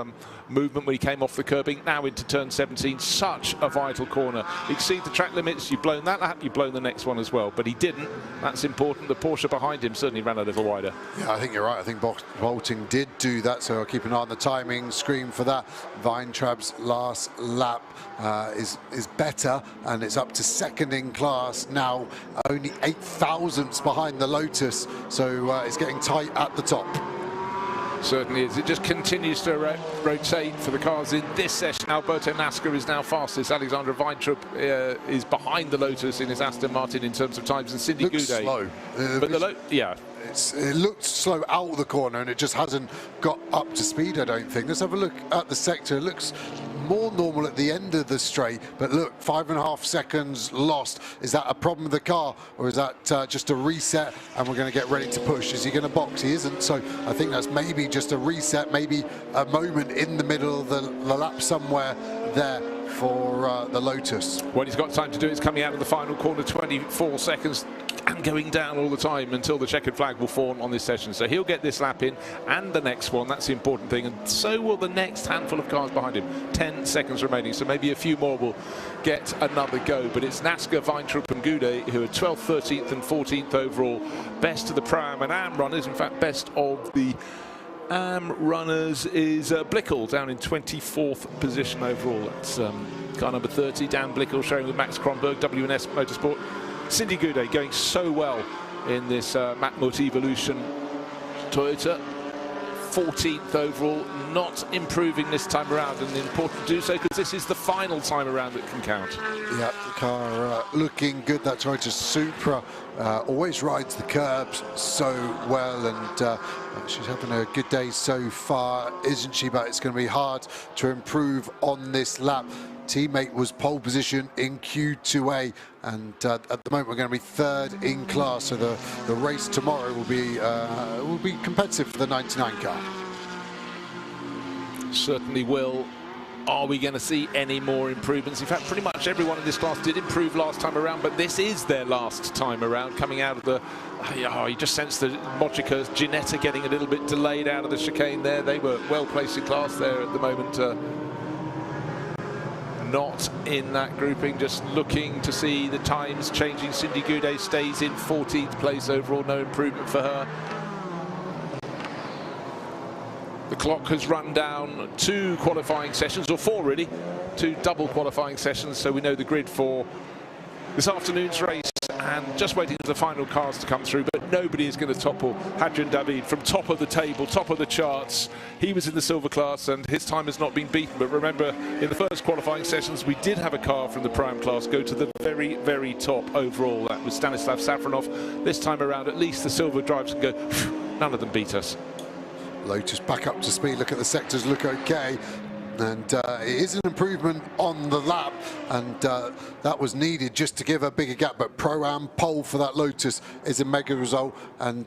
movement when he came off the curbing. Now into turn 17, such a vital corner. Exceed the track limits, you've blown that lap, you've blown the next one as well. But he didn't, that's important. The Porsche behind him certainly ran a little wider. Yeah, I think you're right. I think Bolting did do that, so I'll keep an eye on the timing screen for that. Weintraub's last lap is better, and it's up to second in class now, only 8 thousandths behind the Lotus, so it's getting tight at the top. Certainly is. It just continues to rotate for the cars in this session. Alberto Nasca is now fastest. Alexandra Weintraub is behind the Lotus in his Aston Martin in terms of times, and Cindy Looks Goudet. slow. But yeah. It looked slow out of the corner, and it just hasn't got up to speed, I don't think. Let's have a look at the sector. It looks more normal at the end of the straight. But look, 5.5 seconds lost. Is that a problem with the car, or is that just a reset and we're going to get ready to push? Is he going to box? He isn't. So I think that's maybe just a reset, maybe a moment in the middle of the lap somewhere there for the Lotus. Well, he's got time to do it. It's coming out of the final corner, 24 seconds, and going down all the time until the checkered flag will form on this session. So he'll get this lap in and the next one. That's the important thing. And so will the next handful of cars behind him. 10 seconds remaining. So maybe a few more will get another go. But it's Naska, Weintraub and Goudet who are 12th, 13th and 14th overall. Best of the Proam and AM runners. In fact, best of the AM runners is Blickel down in 24th position overall. That's car number 30, Dan Blickel, sharing with Max Kronberg, WNS Motorsport. Cindy Goudet going so well in this Matmut Evolution Toyota. 14th overall, not improving this time around, and important to do so because this is the final time around that can count. Yeah, the car looking good. That Toyota Supra always rides the curbs so well, and she's having a good day so far, isn't she? But it's going to be hard to improve on this lap. Teammate was pole position in Q2A, and at the moment we're going to be third in class. So the race tomorrow will be competitive for the 99 car. Certainly will. Are we going to see any more improvements? In fact, pretty much everyone in this class did improve last time around, but this is their last time around. Coming out of the, you just sense the Mojica, Ginetta getting a little bit delayed out of the chicane there. They were well placed in class there at the moment. Not in that grouping, just looking to see the times changing. Cindy Goudet stays in 14th place overall, no improvement for her. The clock has run down 2 qualifying sessions, or 4 really, 2 double qualifying sessions, so we know the grid for this afternoon's race, and just waiting for the final cars to come through. But nobody is going to topple Hadrian David from top of the table, top of the charts. He was in the silver class and his time has not been beaten. But remember, in the first qualifying sessions, we did have a car from the Prime class go to the very, very top overall. That was Stanislav Safronov. This time around, at least the silver drivers can go, none of them beat us. Lotus back up to speed. Look at the sectors, look okay. And it is an improvement on the lap, and that was needed just to give a bigger gap. But Pro-Am pole for that Lotus is a mega result, and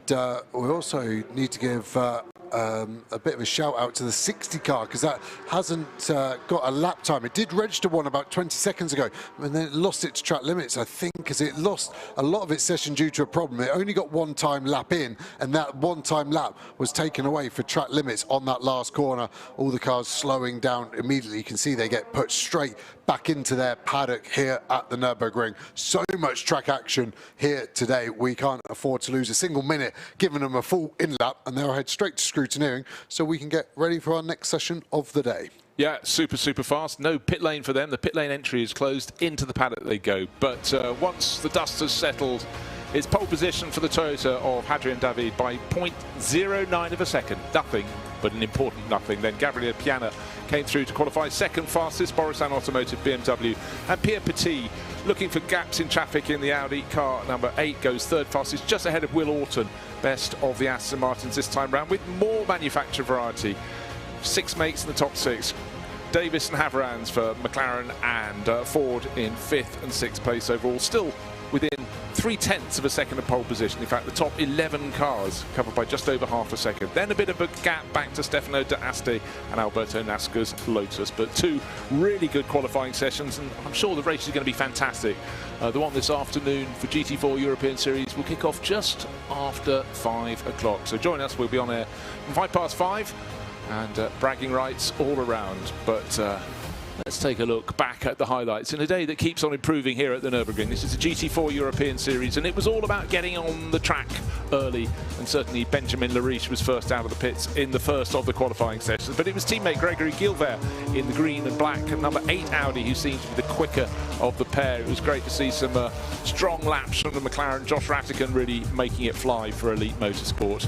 we also need to give a bit of a shout out to the 60 car, because that hasn't got a lap time. It did register one about 20 seconds ago, and then it lost its track limits, I think, because it lost a lot of its session due to a problem. It only got one time lap in, and that one time lap was taken away for track limits on that last corner. All the cars slowing down immediately. You can see they get put straight back into their paddock here at the Nürburgring. So much track action here today. We can't afford to lose a single minute, giving them a full in-lap, and they'll head straight to scrutineering so we can get ready for our next session of the day. Yeah, super fast. No pit lane for them. The pit lane entry is closed. Into the paddock they go. But once the dust has settled, it's pole position for the Toyota of Hadrian David by 0.09 of a second. Nothing, but an important nothing. Then Gabriele Piana came through to qualify second fastest, Borissan Automotive BMW, and Pierre Petit, looking for gaps in traffic in the Audi car number 8, goes third fastest, just ahead of Will Orton, best of the Aston Martins this time round, with more manufacturer variety. 6 mates in the top 6. Davis and Haverans for McLaren, and Ford in 5th and 6th place overall, still within 0.3 of a second of pole position. In fact, the top 11 cars covered by just over half a second. Then a bit of a gap back to Stefano D'Asti and Alberto Nasca's Lotus. But 2 really good qualifying sessions, and I'm sure the race is going to be fantastic. The one this afternoon for GT4 European Series will kick off just after 5 o'clock. So join us, we'll be on air from 5:05, and bragging rights all around. But let's take a look back at the highlights in a day that keeps on improving here at the Nürburgring. This is the GT4 European Series, and it was all about getting on the track early, and certainly Benjamin Lariche was first out of the pits in the first of the qualifying sessions. But it was teammate Gregory Gilbert in the green and black, and number 8 Audi, who seems to be the quicker of the pair. It was great to see some strong laps from the McLaren. Josh Rattigan really making it fly for Elite Motorsport.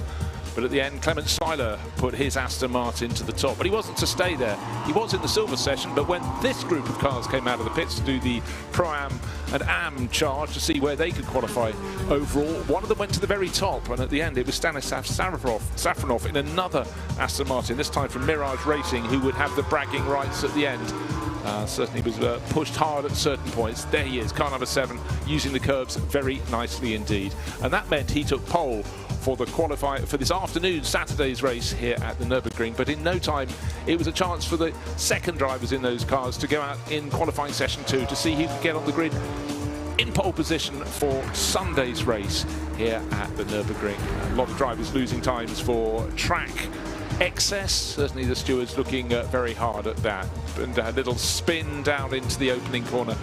But at the end, Clement Seiler put his Aston Martin to the top. But he wasn't to stay there. He was in the silver session, but when this group of cars came out of the pits to do the Pro-Am and AM charge to see where they could qualify overall, one of them went to the very top, and at the end it was Stanislav Safronov in another Aston Martin, this time from Mirage Racing, who would have the bragging rights at the end. Certainly was pushed hard at certain points. There he is, car number 7, using the curbs very nicely indeed. And that meant he took pole for the qualify for this afternoon, Saturday's race here at the Nürburgring. But in no time, it was a chance for the second drivers in those cars to go out in qualifying session 2 to see who could get on the grid in pole position for Sunday's race here at the Nürburgring. A lot of drivers losing times for track excess. Certainly the stewards looking very hard at that, and a little spin down into the opening corner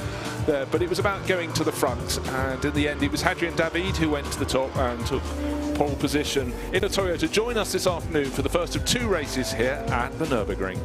there. But it was about going to the front, and in the end it was Adrien David who went to the top and took pole position in a Toyota. Join us this afternoon for the first of 2 races here at the Nürburgring.